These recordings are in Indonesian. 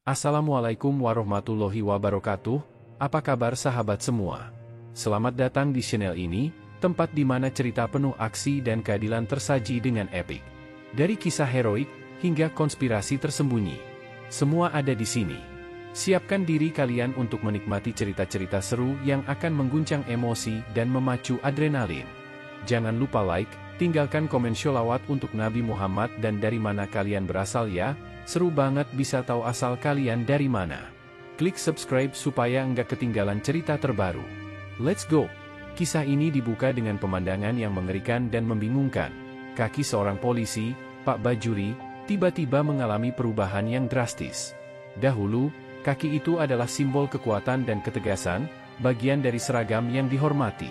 Assalamualaikum warahmatullahi wabarakatuh. Apa kabar sahabat semua? Selamat datang di channel ini, tempat di mana cerita penuh aksi dan keadilan tersaji dengan epik. Dari kisah heroik hingga konspirasi tersembunyi, semua ada di sini. Siapkan diri kalian untuk menikmati cerita-cerita seru yang akan mengguncang emosi dan memacu adrenalin. Jangan lupa like, tinggalkan komen sholawat untuk Nabi Muhammad dan dari mana kalian berasal ya. Seru banget bisa tahu asal kalian dari mana. Klik subscribe supaya nggak ketinggalan cerita terbaru. Let's go! Kisah ini dibuka dengan pemandangan yang mengerikan dan membingungkan. Kaki seorang polisi, Pak Bajuri, tiba-tiba mengalami perubahan yang drastis. Dahulu, kaki itu adalah simbol kekuatan dan ketegasan, bagian dari seragam yang dihormati.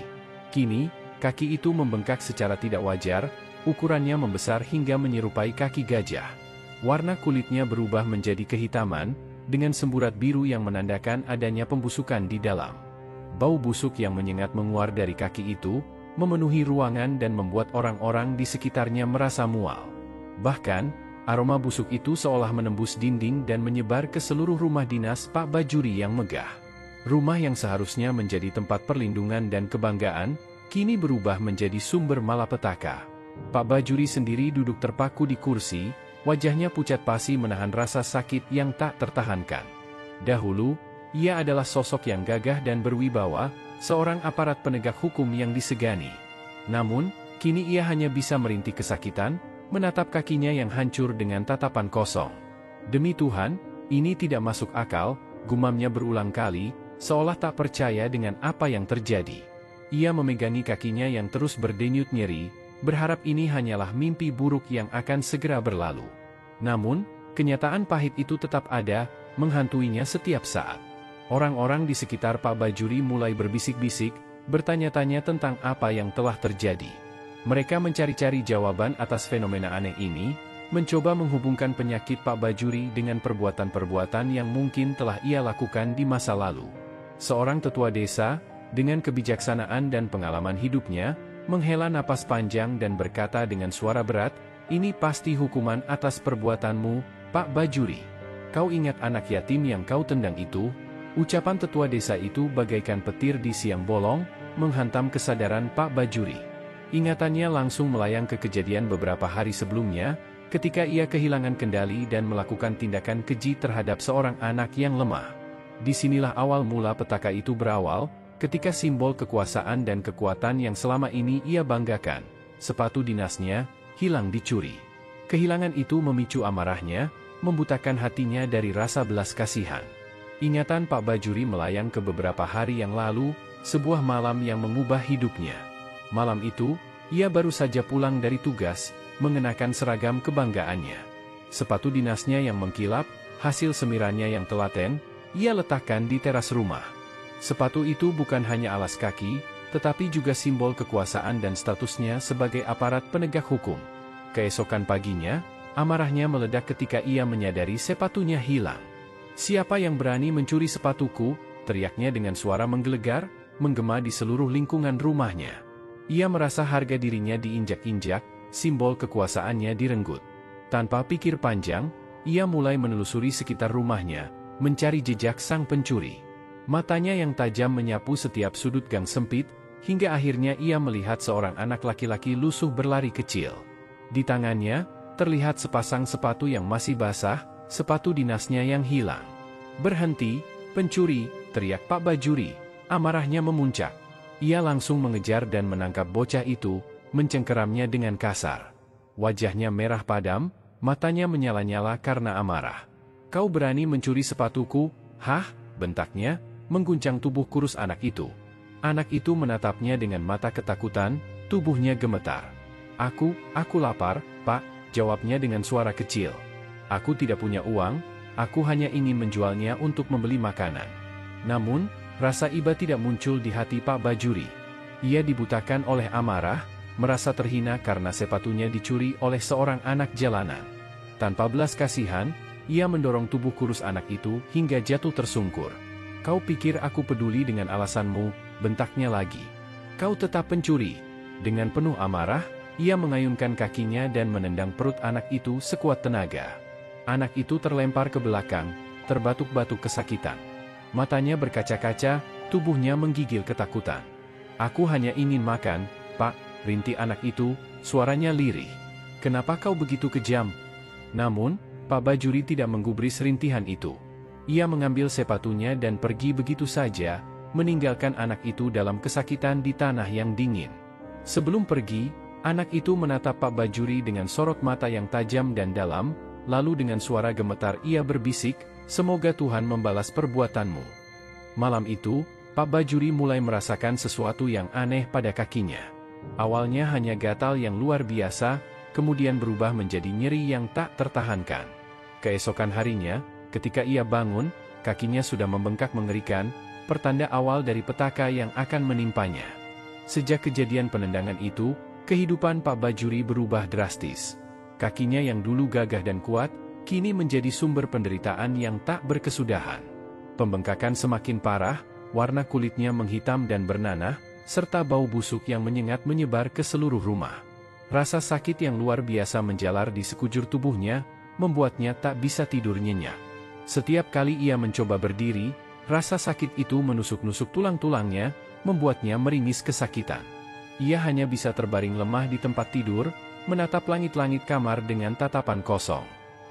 Kini, kaki itu membengkak secara tidak wajar, ukurannya membesar hingga menyerupai kaki gajah. Warna kulitnya berubah menjadi kehitaman, dengan semburat biru yang menandakan adanya pembusukan di dalam. Bau busuk yang menyengat menguar dari kaki itu, memenuhi ruangan dan membuat orang-orang di sekitarnya merasa mual. Bahkan, aroma busuk itu seolah menembus dinding dan menyebar ke seluruh rumah dinas Pak Bajuri yang megah. Rumah yang seharusnya menjadi tempat perlindungan dan kebanggaan, kini berubah menjadi sumber malapetaka. Pak Bajuri sendiri duduk terpaku di kursi, wajahnya pucat pasi menahan rasa sakit yang tak tertahankan. Dahulu, ia adalah sosok yang gagah dan berwibawa, seorang aparat penegak hukum yang disegani. Namun, kini ia hanya bisa merintih kesakitan, menatap kakinya yang hancur dengan tatapan kosong. Demi Tuhan, ini tidak masuk akal, gumamnya berulang kali, seolah tak percaya dengan apa yang terjadi. Ia memegangi kakinya yang terus berdenyut nyeri, berharap ini hanyalah mimpi buruk yang akan segera berlalu. Namun, kenyataan pahit itu tetap ada, menghantuinya setiap saat. Orang-orang di sekitar Pak Bajuri mulai berbisik-bisik, bertanya-tanya tentang apa yang telah terjadi. Mereka mencari-cari jawaban atas fenomena aneh ini, mencoba menghubungkan penyakit Pak Bajuri dengan perbuatan-perbuatan yang mungkin telah ia lakukan di masa lalu. Seorang tetua desa, dengan kebijaksanaan dan pengalaman hidupnya, menghela napas panjang dan berkata dengan suara berat, "Ini pasti hukuman atas perbuatanmu, Pak Bajuri. Kau ingat anak yatim yang kau tendang itu?" Ucapan tetua desa itu bagaikan petir di siang bolong, menghantam kesadaran Pak Bajuri. Ingatannya langsung melayang ke kejadian beberapa hari sebelumnya, ketika ia kehilangan kendali dan melakukan tindakan keji terhadap seorang anak yang lemah. Disinilah awal mula petaka itu berawal, ketika simbol kekuasaan dan kekuatan yang selama ini ia banggakan, sepatu dinasnya, hilang dicuri. Kehilangan itu memicu amarahnya, membutakan hatinya dari rasa belas kasihan. Ingatan Pak Bajuri melayang ke beberapa hari yang lalu, sebuah malam yang mengubah hidupnya. Malam itu, ia baru saja pulang dari tugas, mengenakan seragam kebanggaannya. Sepatu dinasnya yang mengkilap, hasil semirannya yang telaten, ia letakkan di teras rumah. Sepatu itu bukan hanya alas kaki, tetapi juga simbol kekuasaan dan statusnya sebagai aparat penegak hukum. Keesokan paginya, amarahnya meledak ketika ia menyadari sepatunya hilang. "Siapa yang berani mencuri sepatuku?" teriaknya dengan suara menggelegar, menggema di seluruh lingkungan rumahnya. Ia merasa harga dirinya diinjak-injak, simbol kekuasaannya direnggut. Tanpa pikir panjang, ia mulai menelusuri sekitar rumahnya, mencari jejak sang pencuri. Matanya yang tajam menyapu setiap sudut gang sempit, hingga akhirnya ia melihat seorang anak laki-laki lusuh berlari kecil. Di tangannya, terlihat sepasang sepatu yang masih basah, sepatu dinasnya yang hilang. "Berhenti, pencuri!" teriak Pak Bajuri, amarahnya memuncak. Ia langsung mengejar dan menangkap bocah itu, mencengkeramnya dengan kasar. Wajahnya merah padam, matanya menyala-nyala karena amarah. "Kau berani mencuri sepatuku? Hah?" bentaknya, mengguncang tubuh kurus anak itu. Anak itu menatapnya dengan mata ketakutan, tubuhnya gemetar. Aku lapar, Pak," jawabnya dengan suara kecil. "Aku tidak punya uang, aku hanya ingin menjualnya untuk membeli makanan." Namun, rasa iba tidak muncul di hati Pak Bajuri. Ia dibutakan oleh amarah, merasa terhina karena sepatunya dicuri oleh seorang anak jalanan. Tanpa belas kasihan, ia mendorong tubuh kurus anak itu hingga jatuh tersungkur. "Kau pikir aku peduli dengan alasanmu?" bentaknya lagi. "Kau tetap pencuri." Dengan penuh amarah, ia mengayunkan kakinya dan menendang perut anak itu sekuat tenaga. Anak itu terlempar ke belakang, terbatuk-batuk kesakitan. Matanya berkaca-kaca, tubuhnya menggigil ketakutan. "Aku hanya ingin makan, Pak," rintih anak itu, suaranya lirih. "Kenapa kau begitu kejam?" Namun, Pak Bajuri tidak menggubris rintihan itu. Ia mengambil sepatunya dan pergi begitu saja, meninggalkan anak itu dalam kesakitan di tanah yang dingin. Sebelum pergi, anak itu menatap Pak Bajuri dengan sorot mata yang tajam dan dalam, lalu dengan suara gemetar ia berbisik, "Semoga Tuhan membalas perbuatanmu." Malam itu, Pak Bajuri mulai merasakan sesuatu yang aneh pada kakinya. Awalnya hanya gatal yang luar biasa, kemudian berubah menjadi nyeri yang tak tertahankan. Keesokan harinya, ketika ia bangun, kakinya sudah membengkak mengerikan, pertanda awal dari petaka yang akan menimpanya. Sejak kejadian penendangan itu, kehidupan Pak Bajuri berubah drastis. Kakinya yang dulu gagah dan kuat, kini menjadi sumber penderitaan yang tak berkesudahan. Pembengkakan semakin parah, warna kulitnya menghitam dan bernanah, serta bau busuk yang menyengat menyebar ke seluruh rumah. Rasa sakit yang luar biasa menjalar di sekujur tubuhnya, membuatnya tak bisa tidur nyenyak. Setiap kali ia mencoba berdiri, rasa sakit itu menusuk-nusuk tulang-tulangnya, membuatnya meringis kesakitan. Ia hanya bisa terbaring lemah di tempat tidur, menatap langit-langit kamar dengan tatapan kosong.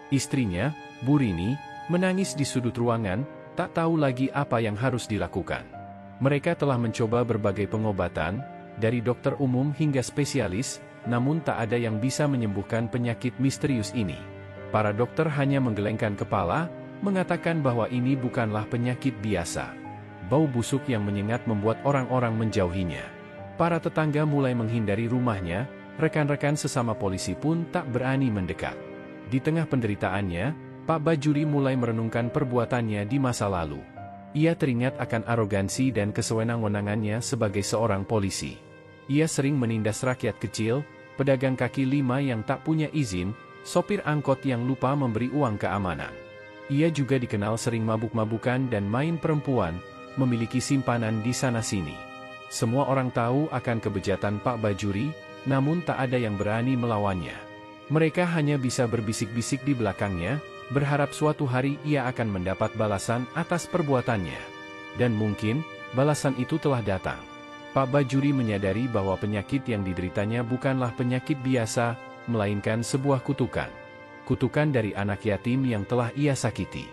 Istrinya, Bu Rini, menangis di sudut ruangan, tak tahu lagi apa yang harus dilakukan. Mereka telah mencoba berbagai pengobatan, dari dokter umum hingga spesialis, namun tak ada yang bisa menyembuhkan penyakit misterius ini. Para dokter hanya menggelengkan kepala, mengatakan bahwa ini bukanlah penyakit biasa. Bau busuk yang menyengat membuat orang-orang menjauhinya. Para tetangga mulai menghindari rumahnya, rekan-rekan sesama polisi pun tak berani mendekat. Di tengah penderitaannya, Pak Bajuri mulai merenungkan perbuatannya di masa lalu. Ia teringat akan arogansi dan kesewenang-wenangannya sebagai seorang polisi. Ia sering menindas rakyat kecil, pedagang kaki lima yang tak punya izin, sopir angkot yang lupa memberi uang keamanan. Ia juga dikenal sering mabuk-mabukan dan main perempuan, memiliki simpanan di sana-sini. Semua orang tahu akan kebejatan Pak Bajuri, namun tak ada yang berani melawannya. Mereka hanya bisa berbisik-bisik di belakangnya, berharap suatu hari ia akan mendapat balasan atas perbuatannya. Dan mungkin, balasan itu telah datang. Pak Bajuri menyadari bahwa penyakit yang dideritanya bukanlah penyakit biasa, melainkan sebuah kutukan. Kutukan dari anak yatim yang telah ia sakiti.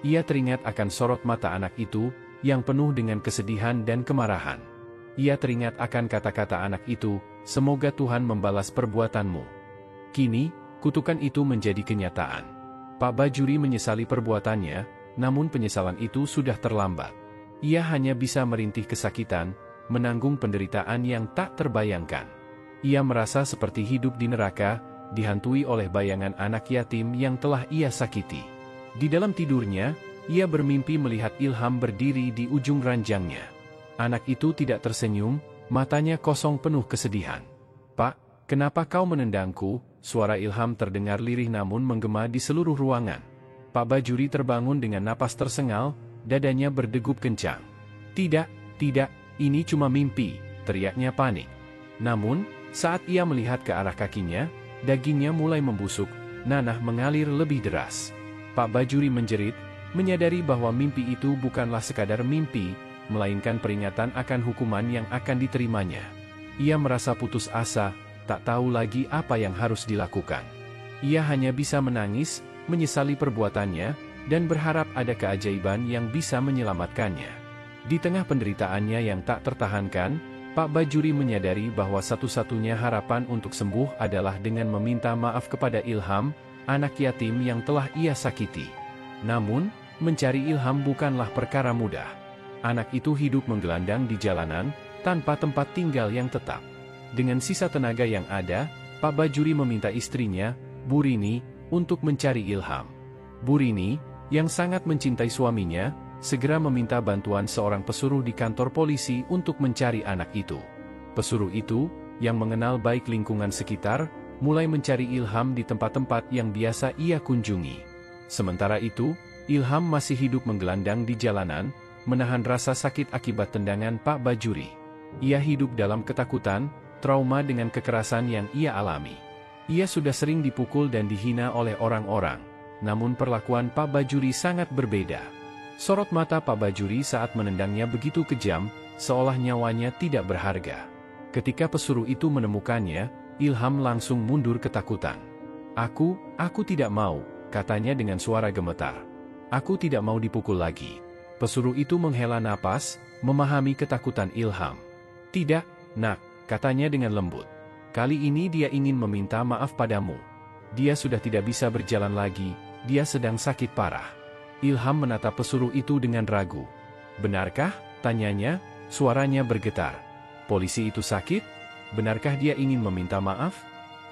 Ia teringat akan sorot mata anak itu, yang penuh dengan kesedihan dan kemarahan. Ia teringat akan kata-kata anak itu, "Semoga Tuhan membalas perbuatanmu." Kini, kutukan itu menjadi kenyataan. Pak Bajuri menyesali perbuatannya, namun penyesalan itu sudah terlambat. Ia hanya bisa merintih kesakitan, menanggung penderitaan yang tak terbayangkan. Ia merasa seperti hidup di neraka, dihantui oleh bayangan anak yatim yang telah ia sakiti. Di dalam tidurnya, ia bermimpi melihat Ilham berdiri di ujung ranjangnya. Anak itu tidak tersenyum, matanya kosong penuh kesedihan. "Pak, kenapa kau menendangku?" Suara Ilham terdengar lirih namun menggema di seluruh ruangan. Pak Bajuri terbangun dengan napas tersengal, dadanya berdegup kencang. "Tidak, tidak, ini cuma mimpi," teriaknya panik. Namun, saat ia melihat ke arah kakinya, dagingnya mulai membusuk, nanah mengalir lebih deras. Pak Bajuri menjerit, menyadari bahwa mimpi itu bukanlah sekadar mimpi, melainkan peringatan akan hukuman yang akan diterimanya. Ia merasa putus asa, tak tahu lagi apa yang harus dilakukan. Ia hanya bisa menangis, menyesali perbuatannya, dan berharap ada keajaiban yang bisa menyelamatkannya. Di tengah penderitaannya yang tak tertahankan, Pak Bajuri menyadari bahwa satu-satunya harapan untuk sembuh adalah dengan meminta maaf kepada Ilham, anak yatim yang telah ia sakiti. Namun, mencari Ilham bukanlah perkara mudah. Anak itu hidup menggelandang di jalanan, tanpa tempat tinggal yang tetap. Dengan sisa tenaga yang ada, Pak Bajuri meminta istrinya, Bu Rini, untuk mencari Ilham. Bu Rini, yang sangat mencintai suaminya, segera meminta bantuan seorang pesuruh di kantor polisi untuk mencari anak itu. Pesuruh itu, yang mengenal baik lingkungan sekitar, mulai mencari Ilham di tempat-tempat yang biasa ia kunjungi. Sementara itu, Ilham masih hidup menggelandang di jalanan, menahan rasa sakit akibat tendangan Pak Bajuri. Ia hidup dalam ketakutan, trauma dengan kekerasan yang ia alami. Ia sudah sering dipukul dan dihina oleh orang-orang. namun perlakuan Pak Bajuri sangat berbeda. Sorot mata Pak Bajuri saat menendangnya begitu kejam, seolah nyawanya tidak berharga. Ketika pesuruh itu menemukannya, Ilham langsung mundur ketakutan. Aku tidak mau, katanya dengan suara gemetar. Aku tidak mau dipukul lagi. Pesuruh itu menghela napas, memahami ketakutan Ilham. Tidak, nak, katanya dengan lembut. Kali ini dia ingin meminta maaf padamu. Dia sudah tidak bisa berjalan lagi, dia sedang sakit parah. Ilham menatap pesuruh itu dengan ragu. Benarkah? Tanyanya, suaranya bergetar. Polisi itu sakit? Benarkah dia ingin meminta maaf?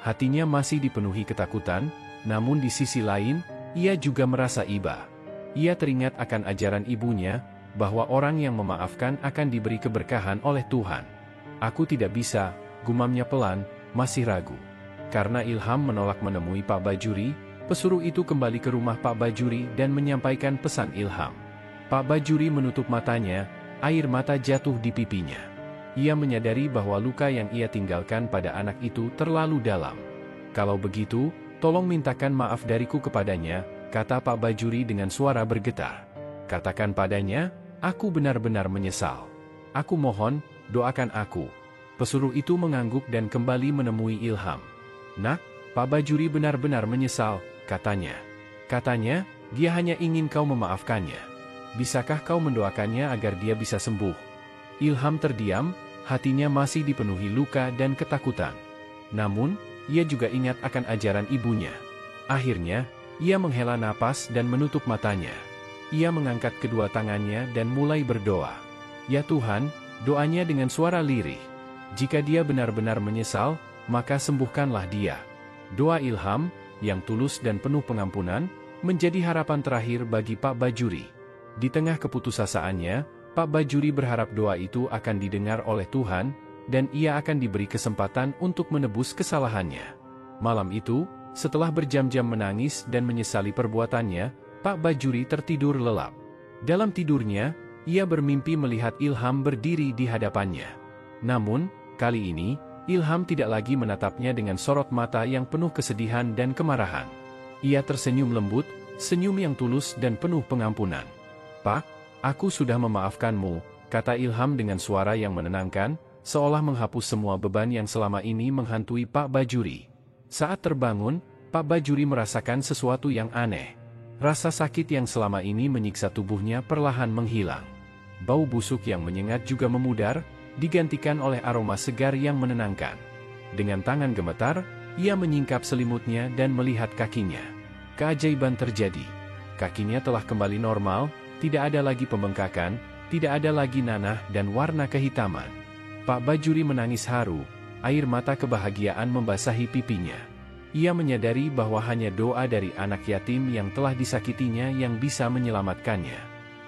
Hatinya masih dipenuhi ketakutan, namun di sisi lain, ia juga merasa iba. Ia teringat akan ajaran ibunya, bahwa orang yang memaafkan akan diberi keberkahan oleh Tuhan. Aku tidak bisa, gumamnya pelan, masih ragu. Karena Ilham menolak menemui Pak Bajuri, pesuruh itu kembali ke rumah Pak Bajuri dan menyampaikan pesan Ilham. Pak Bajuri menutup matanya, air mata jatuh di pipinya. Ia menyadari bahwa luka yang ia tinggalkan pada anak itu terlalu dalam. Kalau begitu, tolong mintakan maaf dariku kepadanya, kata Pak Bajuri dengan suara bergetar. Katakan padanya, aku benar-benar menyesal. Aku mohon, doakan aku. Pesuruh itu mengangguk dan kembali menemui Ilham. Nak, Pak Bajuri benar-benar menyesal, katanya. Katanya, dia hanya ingin kau memaafkannya. Bisakah kau mendoakannya agar dia bisa sembuh? Ilham terdiam, hatinya masih dipenuhi luka dan ketakutan. Namun, ia juga ingat akan ajaran ibunya. Akhirnya, ia menghela napas dan menutup matanya. Ia mengangkat kedua tangannya dan mulai berdoa. Ya Tuhan, doanya dengan suara lirih. Jika dia benar-benar menyesal, maka sembuhkanlah dia. Doa Ilham, yang tulus dan penuh pengampunan, menjadi harapan terakhir bagi Pak Bajuri. Di tengah keputusasaan,nya Pak Bajuri berharap doa itu akan didengar oleh Tuhan, dan ia akan diberi kesempatan untuk menebus kesalahannya. Malam itu, setelah berjam-jam menangis dan menyesali perbuatannya, Pak Bajuri tertidur lelap. Dalam tidurnya, ia bermimpi melihat Ilham berdiri di hadapannya. Namun, kali ini, Ilham tidak lagi menatapnya dengan sorot mata yang penuh kesedihan dan kemarahan. Ia tersenyum lembut, senyum yang tulus dan penuh pengampunan. Pak, aku sudah memaafkanmu, kata Ilham dengan suara yang menenangkan, seolah menghapus semua beban yang selama ini menghantui Pak Bajuri. Saat terbangun, Pak Bajuri merasakan sesuatu yang aneh. Rasa sakit yang selama ini menyiksa tubuhnya perlahan menghilang. Bau busuk yang menyengat juga memudar, digantikan oleh aroma segar yang menenangkan. Dengan tangan gemetar, ia menyingkap selimutnya dan melihat kakinya. Keajaiban terjadi. Kakinya telah kembali normal, tidak ada lagi pembengkakan, tidak ada lagi nanah dan warna kehitaman. Pak Bajuri menangis haru, air mata kebahagiaan membasahi pipinya. Ia menyadari bahwa hanya doa dari anak yatim yang telah disakitinya yang bisa menyelamatkannya.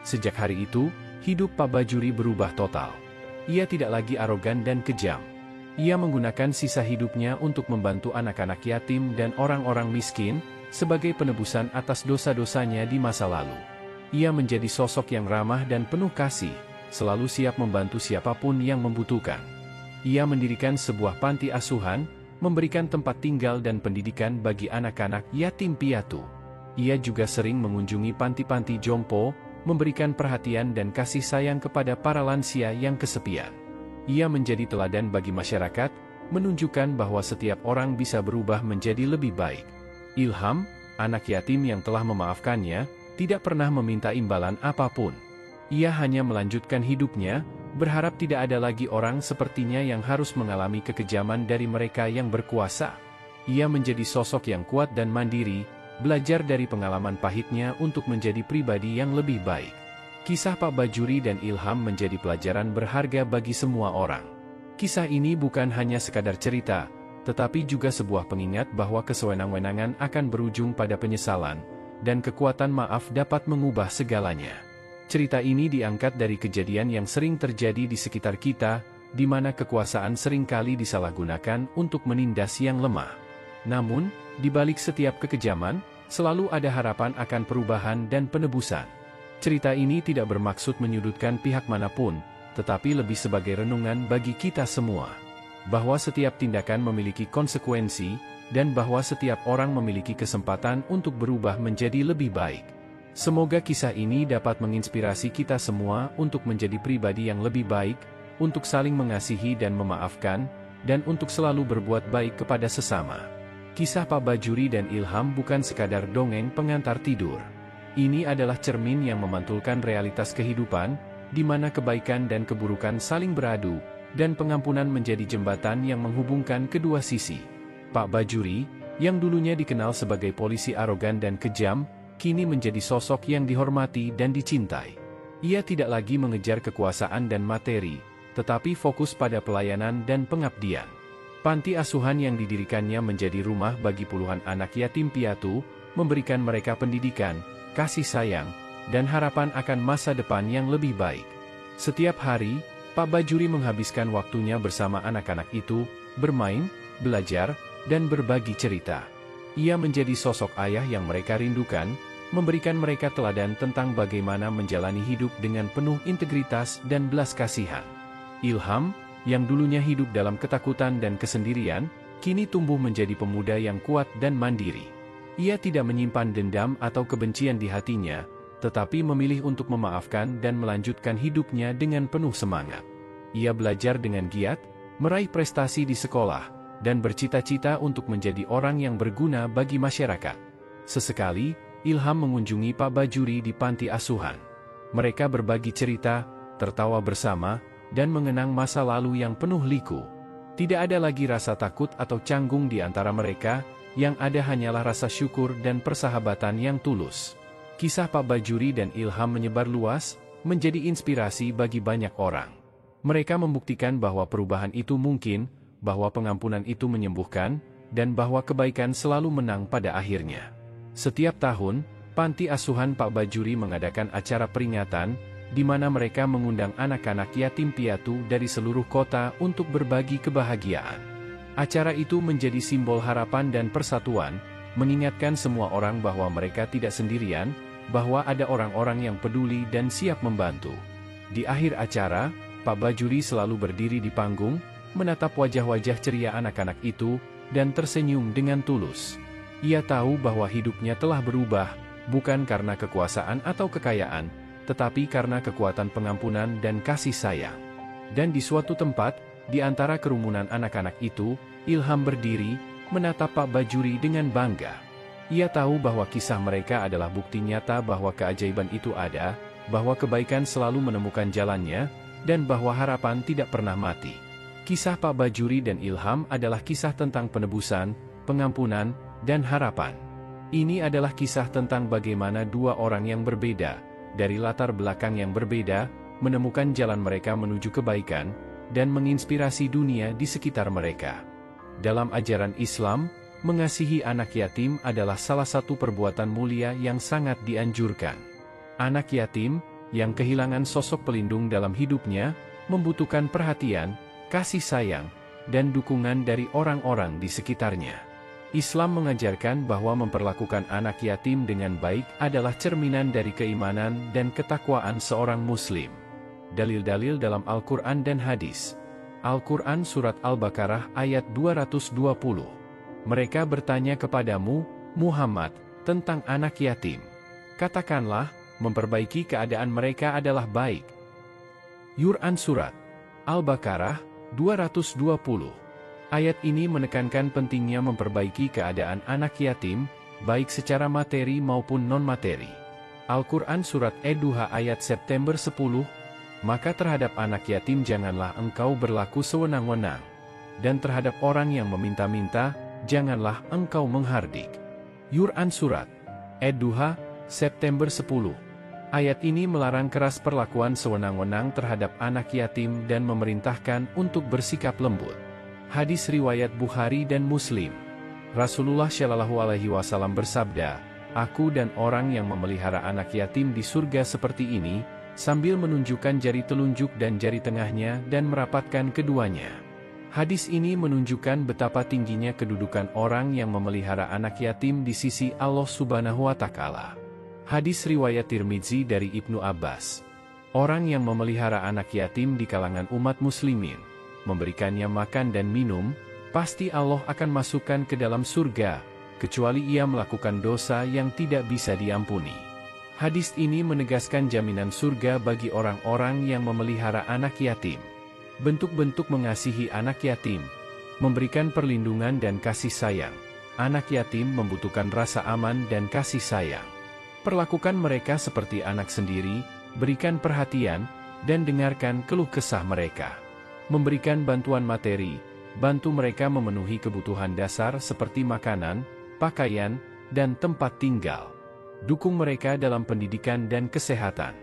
Sejak hari itu, hidup Pak Bajuri berubah total. Ia tidak lagi arogan dan kejam. Ia menggunakan sisa hidupnya untuk membantu anak-anak yatim dan orang-orang miskin, sebagai penebusan atas dosa-dosanya di masa lalu. Ia menjadi sosok yang ramah dan penuh kasih, selalu siap membantu siapapun yang membutuhkan. Ia mendirikan sebuah panti asuhan, memberikan tempat tinggal dan pendidikan bagi anak-anak yatim piatu. Ia juga sering mengunjungi panti-panti jompo, memberikan perhatian dan kasih sayang kepada para lansia yang kesepian. Ia menjadi teladan bagi masyarakat, menunjukkan bahwa setiap orang bisa berubah menjadi lebih baik. Ilham, anak yatim yang telah memaafkannya, tidak pernah meminta imbalan apapun. Ia hanya melanjutkan hidupnya, berharap tidak ada lagi orang sepertinya yang harus mengalami kekejaman dari mereka yang berkuasa. Ia menjadi sosok yang kuat dan mandiri, belajar dari pengalaman pahitnya untuk menjadi pribadi yang lebih baik. Kisah Pak Bajuri dan Ilham menjadi pelajaran berharga bagi semua orang. Kisah ini bukan hanya sekadar cerita, tetapi juga sebuah pengingat bahwa kesewenang-wenangan akan berujung pada penyesalan, dan kekuatan maaf dapat mengubah segalanya. Cerita ini diangkat dari kejadian yang sering terjadi di sekitar kita, di mana kekuasaan seringkali disalahgunakan untuk menindas yang lemah. Namun, di balik setiap kekejaman, selalu ada harapan akan perubahan dan penebusan. Cerita ini tidak bermaksud menyudutkan pihak manapun, tetapi lebih sebagai renungan bagi kita semua. Bahwa setiap tindakan memiliki konsekuensi, dan bahwa setiap orang memiliki kesempatan untuk berubah menjadi lebih baik. Semoga kisah ini dapat menginspirasi kita semua untuk menjadi pribadi yang lebih baik, untuk saling mengasihi dan memaafkan, dan untuk selalu berbuat baik kepada sesama. Kisah Pak Bajuri dan Ilham bukan sekadar dongeng pengantar tidur. Ini adalah cermin yang memantulkan realitas kehidupan, di mana kebaikan dan keburukan saling beradu, dan pengampunan menjadi jembatan yang menghubungkan kedua sisi. Pak Bajuri, yang dulunya dikenal sebagai polisi arogan dan kejam, kini menjadi sosok yang dihormati dan dicintai. Ia tidak lagi mengejar kekuasaan dan materi, tetapi fokus pada pelayanan dan pengabdian. Panti asuhan yang didirikannya menjadi rumah bagi puluhan anak yatim piatu, memberikan mereka pendidikan, kasih sayang, dan harapan akan masa depan yang lebih baik. Setiap hari, Pak Bajuri menghabiskan waktunya bersama anak-anak itu, bermain, belajar, dan berbagi cerita. Ia menjadi sosok ayah yang mereka rindukan, memberikan mereka teladan tentang bagaimana menjalani hidup dengan penuh integritas dan belas kasihan. Ilham, yang dulunya hidup dalam ketakutan dan kesendirian, kini tumbuh menjadi pemuda yang kuat dan mandiri. Ia tidak menyimpan dendam atau kebencian di hatinya, tetapi memilih untuk memaafkan dan melanjutkan hidupnya dengan penuh semangat. Ia belajar dengan giat, meraih prestasi di sekolah, dan bercita-cita untuk menjadi orang yang berguna bagi masyarakat. Sesekali, Ilham mengunjungi Pak Bajuri di panti asuhan. Mereka berbagi cerita, tertawa bersama, dan mengenang masa lalu yang penuh liku. Tidak ada lagi rasa takut atau canggung di antara mereka, yang ada hanyalah rasa syukur dan persahabatan yang tulus. Kisah Pak Bajuri dan Ilham menyebar luas, menjadi inspirasi bagi banyak orang. Mereka membuktikan bahwa perubahan itu mungkin, bahwa pengampunan itu menyembuhkan, dan bahwa kebaikan selalu menang pada akhirnya. Setiap tahun, Panti Asuhan Pak Bajuri mengadakan acara peringatan, di mana mereka mengundang anak-anak yatim piatu dari seluruh kota untuk berbagi kebahagiaan. Acara itu menjadi simbol harapan dan persatuan, mengingatkan semua orang bahwa mereka tidak sendirian, bahwa ada orang-orang yang peduli dan siap membantu. Di akhir acara, Pak Bajuri selalu berdiri di panggung, menatap wajah-wajah ceria anak-anak itu, dan tersenyum dengan tulus. Ia tahu bahwa hidupnya telah berubah, bukan karena kekuasaan atau kekayaan, tetapi karena kekuatan pengampunan dan kasih sayang. Dan di suatu tempat, di antara kerumunan anak-anak itu, Ilham berdiri, menatap Pak Bajuri dengan bangga. Ia tahu bahwa kisah mereka adalah bukti nyata bahwa keajaiban itu ada, bahwa kebaikan selalu menemukan jalannya, dan bahwa harapan tidak pernah mati. Kisah Pak Bajuri dan Ilham adalah kisah tentang penebusan, pengampunan, dan harapan. Ini adalah kisah tentang bagaimana dua orang yang berbeda, dari latar belakang yang berbeda, menemukan jalan mereka menuju kebaikan, dan menginspirasi dunia di sekitar mereka. Dalam ajaran Islam, mengasihi anak yatim adalah salah satu perbuatan mulia yang sangat dianjurkan. Anak yatim, yang kehilangan sosok pelindung dalam hidupnya, membutuhkan perhatian, kasih sayang, dan dukungan dari orang-orang di sekitarnya. Islam mengajarkan bahwa memperlakukan anak yatim dengan baik adalah cerminan dari keimanan dan ketakwaan seorang muslim. Dalil-dalil dalam Al-Quran dan Hadis. Al-Quran Surat Al-Baqarah ayat 220. Mereka bertanya kepadamu, Muhammad, tentang anak yatim. Katakanlah, memperbaiki keadaan mereka adalah baik. Quran Surat Al-Baqarah 220. Ayat ini menekankan pentingnya memperbaiki keadaan anak yatim, baik secara materi maupun non-materi. Al-Quran Surat Ad-Duha ayat September 10. Maka terhadap anak yatim janganlah engkau berlaku sewenang-wenang. Dan terhadap orang yang meminta-minta, janganlah engkau menghardik. Quran Surat Ad-Duha, September 10. Ayat ini melarang keras perlakuan sewenang-wenang terhadap anak yatim dan memerintahkan untuk bersikap lembut. Hadis riwayat Bukhari dan Muslim. Rasulullah Shallallahu Alaihi Wasallam bersabda, "Aku dan orang yang memelihara anak yatim di surga seperti ini," sambil menunjukkan jari telunjuk dan jari tengahnya dan merapatkan keduanya. Hadis ini menunjukkan betapa tingginya kedudukan orang yang memelihara anak yatim di sisi Allah Subhanahu wa Ta'ala. Hadis riwayat Tirmidzi dari Ibnu Abbas. Orang yang memelihara anak yatim di kalangan umat muslimin, memberikannya makan dan minum, pasti Allah akan masukkan ke dalam surga, kecuali ia melakukan dosa yang tidak bisa diampuni. Hadis ini menegaskan jaminan surga bagi orang-orang yang memelihara anak yatim. Bentuk-bentuk mengasihi anak yatim: memberikan perlindungan dan kasih sayang. Anak yatim membutuhkan rasa aman dan kasih sayang. Perlakukan mereka seperti anak sendiri, berikan perhatian, dan dengarkan keluh kesah mereka. Memberikan bantuan materi: bantu mereka memenuhi kebutuhan dasar seperti makanan, pakaian, dan tempat tinggal. Dukung mereka dalam pendidikan dan kesehatan.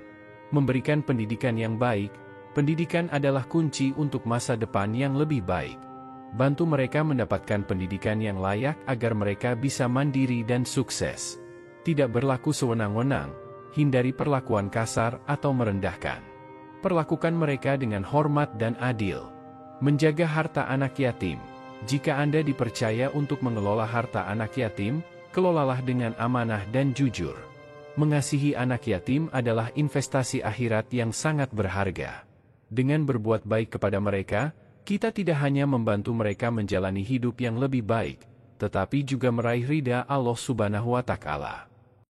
Memberikan pendidikan yang baik: pendidikan adalah kunci untuk masa depan yang lebih baik. Bantu mereka mendapatkan pendidikan yang layak agar mereka bisa mandiri dan sukses. Tidak berlaku sewenang-wenang, hindari perlakuan kasar atau merendahkan. Perlakukan mereka dengan hormat dan adil. Menjaga harta anak yatim: jika Anda dipercaya untuk mengelola harta anak yatim, kelolalah dengan amanah dan jujur. Mengasihi anak yatim adalah investasi akhirat yang sangat berharga. Dengan berbuat baik kepada mereka, kita tidak hanya membantu mereka menjalani hidup yang lebih baik, tetapi juga meraih ridha Allah Subhanahu wa Ta'ala.